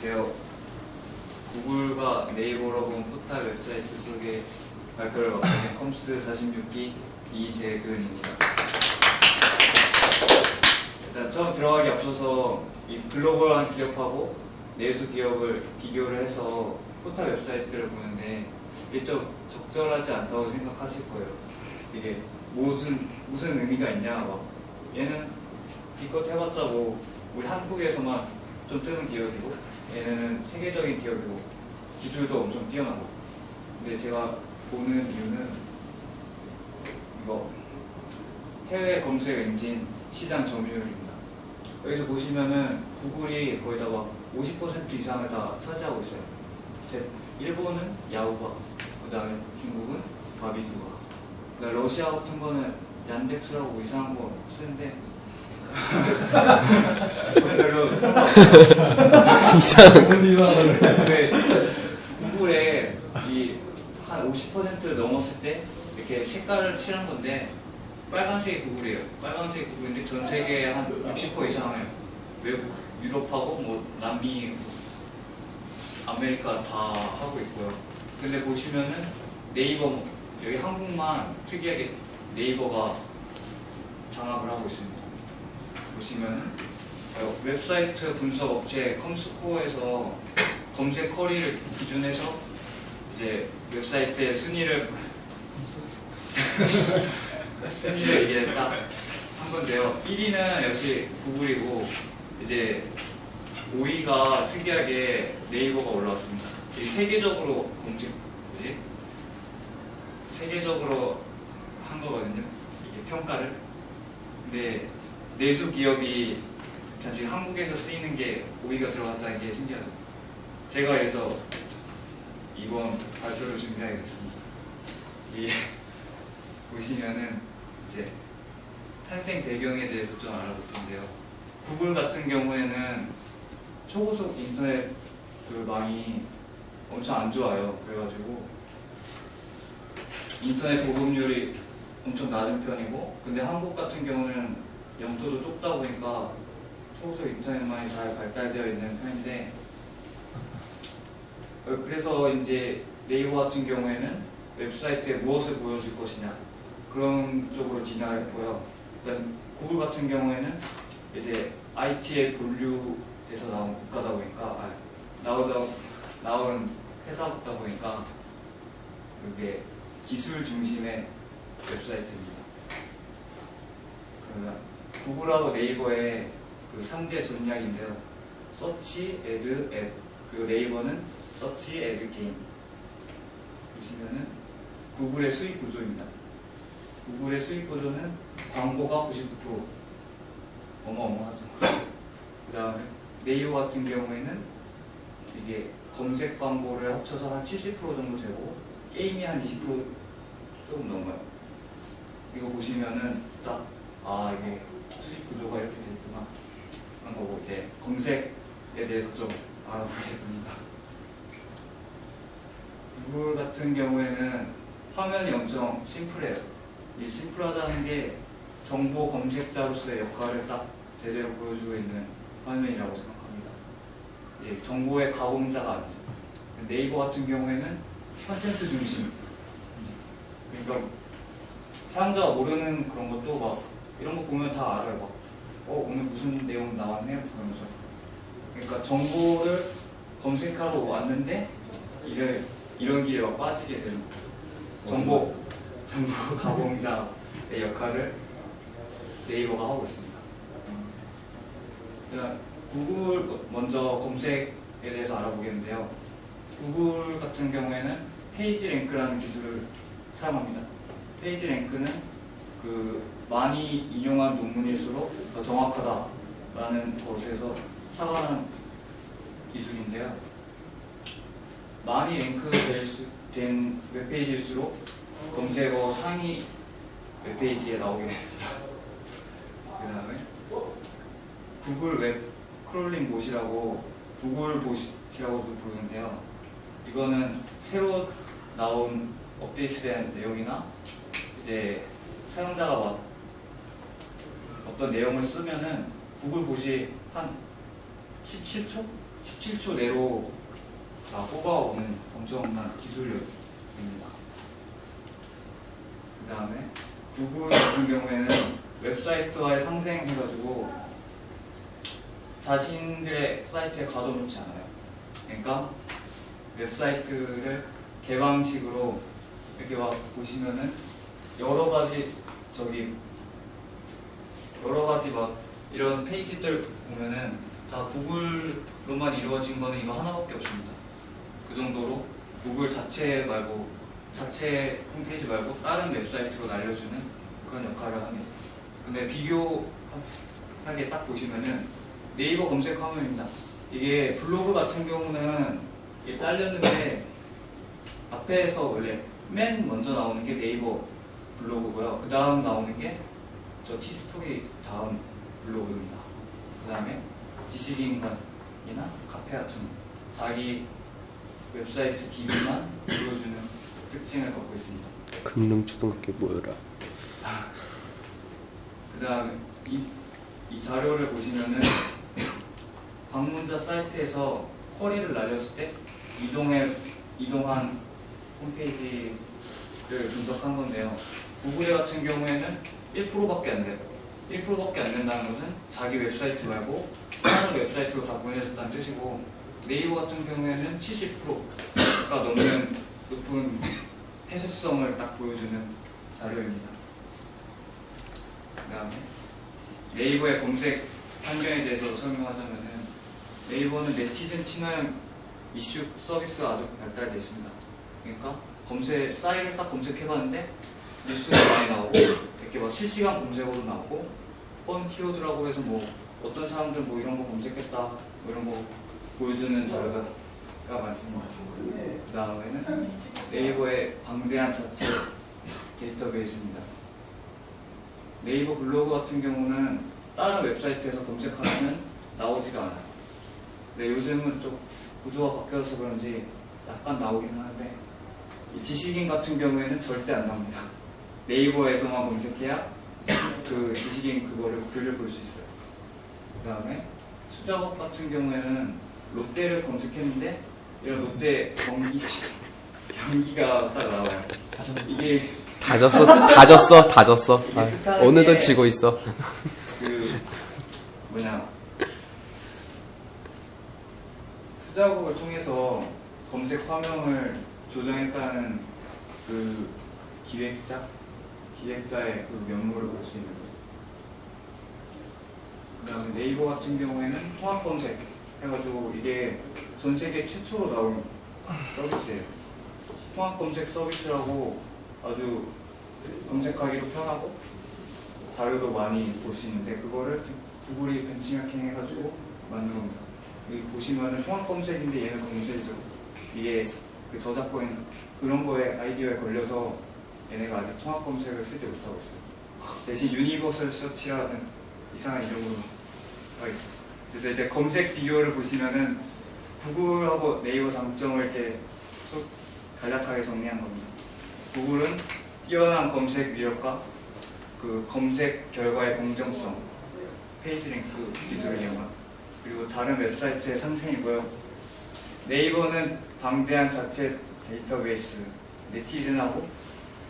네요. 구글과 네이버로 본 포털 웹사이트 속의 발표를 맡은 컴스 46기 이재근입니다. 일단 처음 들어가기 앞서서 이 글로벌한 기업하고 내수 기업을 비교를 해서 포털 웹사이트를 보는데 이게 좀 적절하지 않다고 생각하실 거예요. 이게 무슨 의미가 있냐, 막 얘는 기껏 해봤자 뭐 우리 한국에서만 좀 뜨는 기업이고 얘네는 세계적인 기업이고 기술도 엄청 뛰어나고. 근데 제가 보는 이유는 이거 해외 검색 엔진 시장 점유율입니다. 여기서 보시면은 구글이 거의 다 막 50% 이상을 다 차지하고 있어요. 일본은 야후가, 그 다음에 중국은 바비두가, 그다음에 러시아 같은 거는 얀덱스라고 이상한 거 쓰는데 별로 이상. 근데 구글에 이 한 50% 넘었을 때 이렇게 색깔을 칠한 건데 빨간색이 구글이에요. 빨간색이 구글인데 전 세계 한 60% 이상을 외국 유럽하고 뭐 남미, 아메리카 다 하고 있고요. 근데 보시면은 네이버, 여기 한국만 특이하게 네이버가 장악을 하고 있습니다. 보시면은 웹사이트 분석 업체 컴스코어에서 검색 커리를 기준해서 이제 웹사이트의 순위를 이게 딱 한 건데요. 1위는 역시 구글이고 이제 5위가 특이하게 네이버가 올라왔습니다. 이 세계적으로 세계적으로 한 거거든요. 이게 평가를. 근데 내수 기업이 단지 한국에서 쓰이는 게 5위가 들어갔다는 게 신기하죠. 제가 그래서 이번 발표를 준비하게 됐습니다. 보시면은 이제 탄생 배경에 대해서 좀 알아볼 텐데요. 구글 같은 경우에는 초고속 인터넷 그 망이 엄청 안 좋아요. 그래가지고 인터넷 보급률이 엄청 낮은 편이고, 근데 한국 같은 경우는 영토도 좁다 보니까 초고속 인터넷망이 잘 발달되어 있는 편인데, 그래서 이제 네이버 같은 경우에는 웹사이트에 무엇을 보여줄 것이냐 그런 쪽으로 진화를 했고요. 일단 구글 같은 경우에는 이제 IT의 본류에서 나온 국가다 보니까 나온 회사다 보니까 이게 기술 중심의 웹사이트입니다. 구글하고 네이버의 그 상대 전략인데요. 서치, 애드, 앱, 그리고 네이버는 서치, 애드, 게임. 보시면은 구글의 수익 구조입니다. 구글의 수익 구조는 광고가 99%, 어마어마하죠. 그 다음에 네이버 같은 경우에는 이게 검색 광고를 합쳐서 한 70% 정도 되고 게임이 한 20% 조금 넘어요. 이거 보시면은 딱 이게 수익 구조가 이렇게 됐구나 한 거고, 이제 검색에 대해서 좀 알아보겠습니다. 구글 같은 경우에는 화면이 엄청 심플해요. 이 심플하다는 게 정보 검색자로서의 역할을 딱 제대로 보여주고 있는 화면이라고 생각합니다. 정보의 가공자가 아니죠. 네이버 같은 경우에는 콘텐츠 중심. 그러니까 사람자가 모르는 그런 것도 막 이런 거 보면 다 알아요. 막 오늘 무슨 내용 나왔네 그러면서. 그러니까 정보를 검색하러 왔는데 이런 길에 막 빠지게 되는 거예요. 정보 가공자의 역할을 네이버가 하고 있습니다. 구글 먼저 검색에 대해서 알아보겠는데요. 구글 같은 경우에는 페이지 랭크라는 기술을 사용합니다. 페이지 랭크는 그 많이 인용한 논문일수록 더 정확하다라는 것에서 착안한 기술인데요. 많이 랭크된 웹페이지일수록 검색어 상위 웹페이지에 나오게 됩니다. 그 다음에 구글 웹 크롤링 봇이라고, 구글 봇이라고도 부르는데요. 이거는 새로 나온 업데이트된 내용이나 이제 사용자가 막 어떤 내용을 쓰면은 구글 봇이 한 17초 17초 내로 다 뽑아오는 엄청난 기술력입니다. 그 다음에 구글 같은 경우에는 웹사이트와의 상생해가지고 자신들의 사이트에 가둬놓지 않아요. 그러니까 웹사이트를 개방식으로 이렇게 막 보시면은 여러 가지 막 이런 페이지들 보면은 다 구글로만 이루어진 거는 이거 하나밖에 없습니다. 그 정도로 구글 자체 홈페이지 말고 다른 웹사이트로 날려주는 그런 역할을 합니다. 근데 비교하게 딱 보시면은 네이버 검색 화면입니다. 이게 블로그 같은 경우는 이게 잘렸는데 앞에서 원래 맨 먼저 나오는 게 네이버 블로그고요. 그 다음 나오는 게 저 티스토리 다음 블로그입니다. 그 다음에 지식인간이나 카페 같은 자기 웹사이트 DB만 보여주는 특징을 갖고 있습니다. 금능초등학교 모여라. 그 다음에 이 자료를 보시면은 방문자 사이트에서 쿼리를 날렸을 때 이동한 홈페이지를 분석한 건데요. 구글 같은 경우에는 1%밖에 안 돼요. 1%밖에 안 된다는 것은 자기 웹사이트 말고 다른 웹사이트로 다 보내졌다는 뜻이고, 네이버 같은 경우에는 70%가 넘는 높은 해석성을 딱 보여주는 자료입니다. 그 다음에 네이버의 검색 환경에 대해서 설명하자면은, 네이버는 네티즌 친화형 이슈 서비스가 아주 발달되어 있습니다. 그러니까 사이를 딱 검색해봤는데 뉴스가 많이 나오고 이렇게 막 실시간 검색어도 나오고 뻔 키워드라고 해서 뭐 어떤 사람들 뭐 이런 거 검색했다 뭐 이런 거 보여주는 자료가 많습니다. 그 다음에는 네이버의 방대한 자체 데이터베이스입니다. 네이버 블로그 같은 경우는 다른 웹사이트에서 검색하면 나오지가 않아요. 근데 요즘은 좀 구조가 바뀌어서 그런지 약간 나오긴 하는데, 이 지식인 같은 경우에는 절대 안 나옵니다. 네이버에서만 검색해야 그 지식인 그거를 글을 볼 수 있어요. 그 다음에 수작업 같은 경우에는 롯데를 검색했는데 이런 롯데 경기가 딱 나와요. 이게 다 졌어. 어느덧 지고 있어. 수작업을 통해서 검색 화면을 조정했다는 그 기획자의 그 면모를 볼 수 있는 거죠. 그 다음에 네이버 같은 경우에는 통합 검색 해가지고 이게 전 세계 최초로 나온 서비스예요. 통합 검색 서비스라고 아주 검색하기도 편하고 자료도 많이 볼 수 있는데, 그거를 구글이 벤치마킹 해가지고 만든 겁니다. 여기 보시면은 통합 검색인데 얘는 검색이죠. 이게 그 저작권 그런 거에 아이디어에 걸려서 얘네가 아직 통합 검색을 쓰지 못하고 있어요. 대신 유니버설 서치라는 이상한 이름으로 하겠죠. 그래서 이제 검색 비교를 보시면은 구글하고 네이버 장점을 이렇게 간략하게 정리한 겁니다. 구글은 뛰어난 검색 위력과 그 검색 결과의 공정성, 페이지 링크 기술을 이용한, 그리고 다른 웹사이트의 상승이고요. 네이버는 방대한 자체 데이터베이스,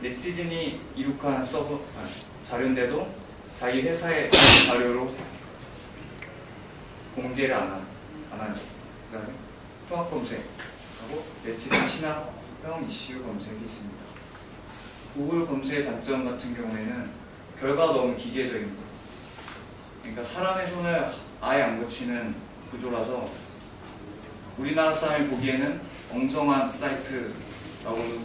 네티즌이 이룩한 자료인데도 자기 회사의 자료로 공개를 안 하죠. 그 다음에 통합 검색하고 네티즌 친화형 이슈 검색이 있습니다. 구글 검색의 단점 같은 경우에는 결과가 너무 기계적입니다. 그러니까 사람의 손을 아예 안 거치는 구조라서 우리나라 사람이 보기에는 엉성한 사이트라고도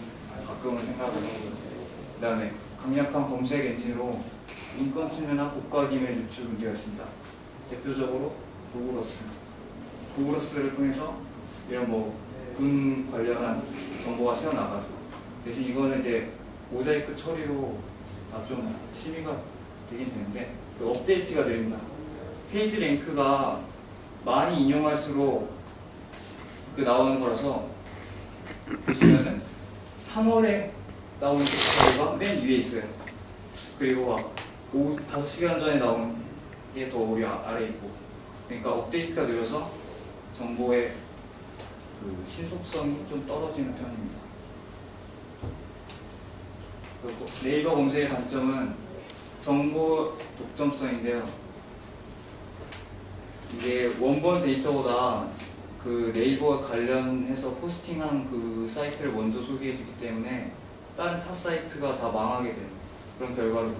가끔은 생각을 하고, 그 다음에 강력한 검색 엔진으로 인권 침해나 국가 기밀 유출 문제가 있습니다. 대표적으로 구글어스를 통해서 이런 군 관련한 정보가 새어나가죠. 대신 이거는 이제 모자이크 처리로 다 좀 심의가 되긴 되는데 업데이트가 느립니다. 페이지 랭크가 많이 인용할수록 그 나오는 거라서 보시면은 3월에 나오는 자료가 맨 위에 있어요. 그리고 5시간 전에 나온 게 더 우리 아래에 있고, 그러니까 업데이트가 느려서 정보의 그 신속성이 좀 떨어지는 편입니다. 그리고 네이버 검색의 단점은 정보 독점성인데요. 이게 원본 데이터보다 그 네이버 관련해서 포스팅한 그 사이트를 먼저 소개해주기 때문에 다른 타 사이트가 다 망하게 되는 그런 결과를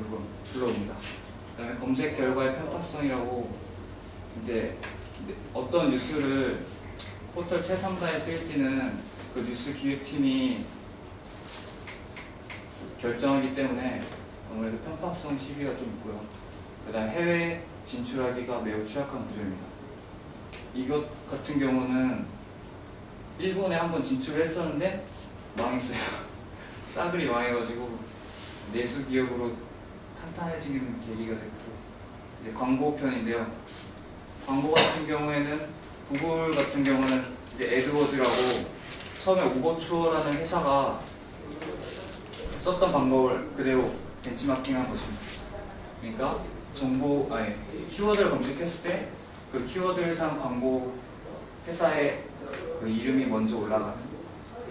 불러옵니다. 그 다음에 검색 결과의 편파성이라고 이제 어떤 뉴스를 포털 최상단에 쓸지는 그 뉴스 기획팀이 결정하기 때문에 아무래도 편파성 시비가 좀 있고요. 그 다음에 해외 진출하기가 매우 취약한 구조입니다. 이것 같은 경우는 일본에 한번 진출을 했었는데 망했어요. 싸그리 망해가지고 내수 기업으로 탄탄해지는 계기가 됐고, 이제 광고편인데요. 광고 같은 경우에는 구글 같은 경우는 이제 애드워즈라고 처음에 오버추어라는 회사가 썼던 방법을 그대로 벤치마킹한 것입니다. 그러니까 키워드를 검색했을 때 그 키워드를 산 광고 회사의 그 이름이 먼저 올라가는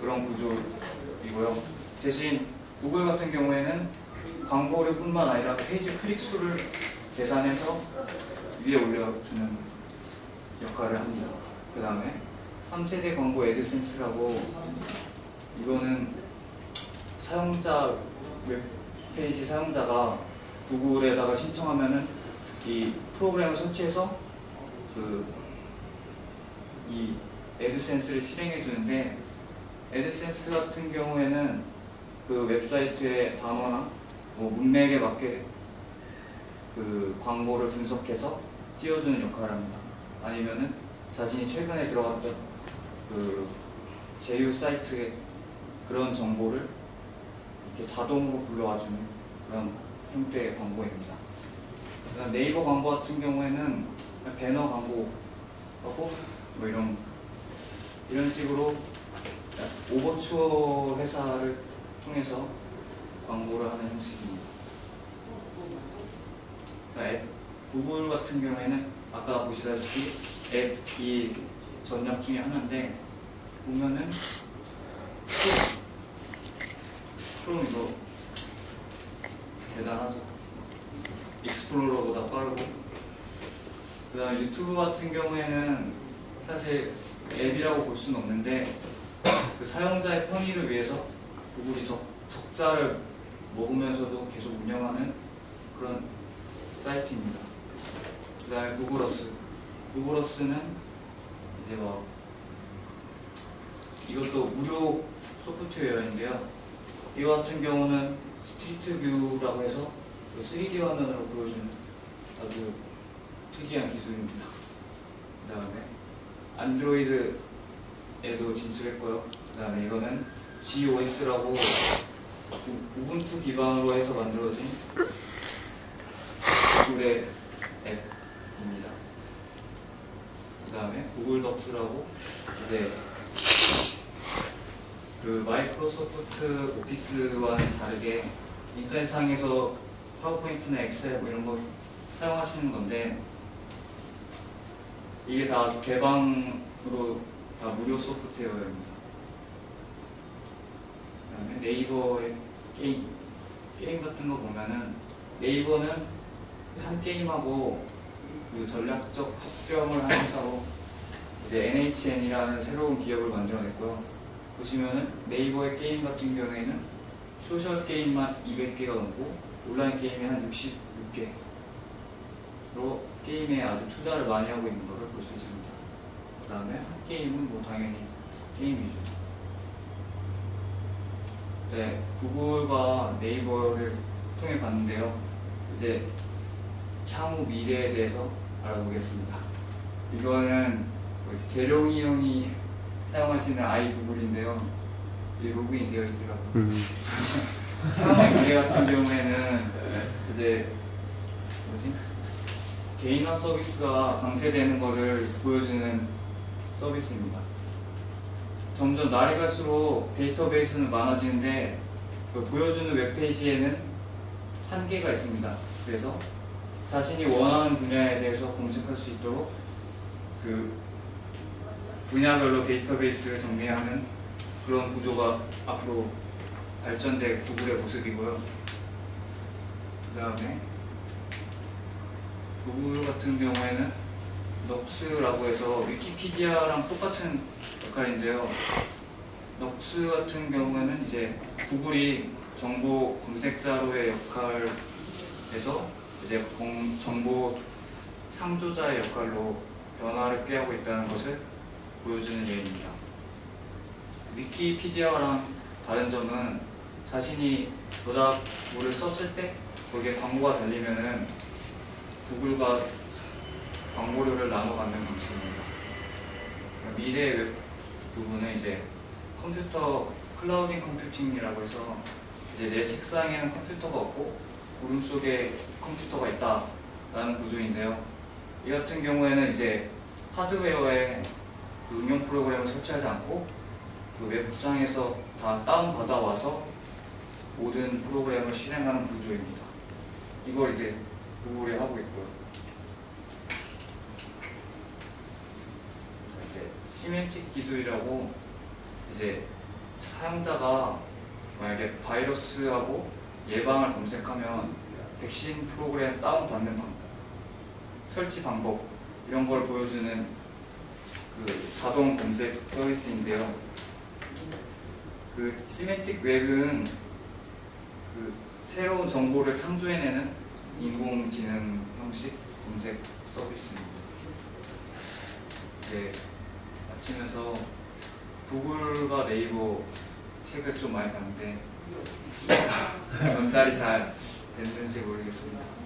그런 구조이고요. 대신 구글 같은 경우에는 광고를 뿐만 아니라 페이지 클릭 수를 계산해서 위에 올려주는 역할을 합니다. 그 다음에 3세대 광고 애드센스라고, 이거는 사용자 웹페이지 사용자가 구글에다가 신청하면은 이 프로그램을 설치해서 이 애드센스를 실행해 주는데, 애드센스 같은 경우에는 그 웹사이트의 단어나 뭐 문맥에 맞게 그 광고를 분석해서 띄워주는 역할을 합니다. 아니면은 자신이 최근에 들어갔던 그 제휴 사이트의 그런 정보를 이렇게 자동으로 불러와주는 그런 형태의 광고입니다. 그다음 네이버 광고 같은 경우에는 배너 광고하고 뭐 이런 식으로 오버추어 회사를 통해서 광고를 하는 형식입니다. 구글 같은 경우에는 아까 보시다시피 앱이 전략 중에 하나인데, 보면은 크롬 이거 대단하죠. 익스플로러보다 빠르고, 그 다음에 유튜브 같은 경우에는 사실 앱이라고 볼 수는 없는데 그 사용자의 편의를 위해서 구글이 적자를 먹으면서도 계속 운영하는 그런 사이트입니다. 그 다음에 구글어스는 이제 이것도 무료 소프트웨어인데요. 이거 같은 경우는 스트리트 뷰라고 해서 3D 화면으로 보여주는 아주 특이한 기술입니다. 그 다음에 안드로이드에도 진출했고요. 그 다음에 이거는 GOS라고 우분투 기반으로 해서 만들어진 구글의 앱입니다. 그 다음에 구글 덕스라고 이제 그 마이크로소프트 오피스와는 다르게 인터넷상에서 파워포인트나 엑셀 뭐 이런 거 사용하시는 건데, 이게 다 개방으로 다 무료 소프트웨어입니다. 그 다음에 네이버의 게임 같은 거 보면은, 네이버는 한 게임하고 그 전략적 합병을 한 회사로 이제 NHN이라는 새로운 기업을 만들어냈고요. 보시면은 네이버의 게임 같은 경우에는 소셜 게임만 200개가 넘고 온라인 게임이 한 66개로 게임에 아주 투자를 많이 하고 있는 것을 볼 수 있습니다. 그 다음에 한 게임은 뭐 당연히 게임 위주. 네, 구글과 네이버를 통해 봤는데요. 이제 향후 미래에 대해서 알아보겠습니다. 이거는 재룡이 형이 사용하시는 아이구글인데요. 이게 로그인이 되어 있더라고요. 향후 미래 같은 경우에는 이제 개인화 서비스가 강세되는 것을 보여주는 서비스입니다. 점점 날이 갈수록 데이터베이스는 많아지는데 그 보여주는 웹페이지에는 한계가 있습니다. 그래서 자신이 원하는 분야에 대해서 검색할 수 있도록 그 분야별로 데이터베이스를 정리하는 그런 구조가 앞으로 발전될 구글의 모습이고요. 그 다음에 구글 같은 경우에는 넉스라고 해서 위키피디아랑 똑같은 역할인데요. 넉스 같은 경우에는 이제 구글이 정보 검색 자료의 역할에서 이제 정보 창조자의 역할로 변화를 꾀하고 있다는 것을 보여주는 예입니다. 위키피디아랑 다른 점은 자신이 저작물을 썼을 때 거기에 광고가 달리면은 구글과 광고료를 나눠 갖는 방식입니다. 미래 웹 부분은 이제 컴퓨터 클라우딩 컴퓨팅이라고 해서 이제 내 책상에는 컴퓨터가 없고 구름 속에 컴퓨터가 있다라는 구조인데요. 이 같은 경우에는 이제 하드웨어에 그 응용 프로그램을 설치하지 않고 그 웹상에서 다 다운받아 와서 모든 프로그램을 실행하는 구조입니다. 이걸 이제 구글이 하고 있고요. 이제 시멘틱 기술이라고 이제 사용자가 만약에 바이러스하고 예방을 검색하면 백신 프로그램 다운받는 방법, 설치 방법 이런 걸 보여주는 그 자동 검색 서비스인데요. 그 시멘틱 웹은 그 새로운 정보를 창조해내는 인공지능 형식 검색 서비스입니다. 네, 마치면서 구글과 네이버 책을 좀 많이 봤는데 전달이 잘 됐는지 모르겠습니다.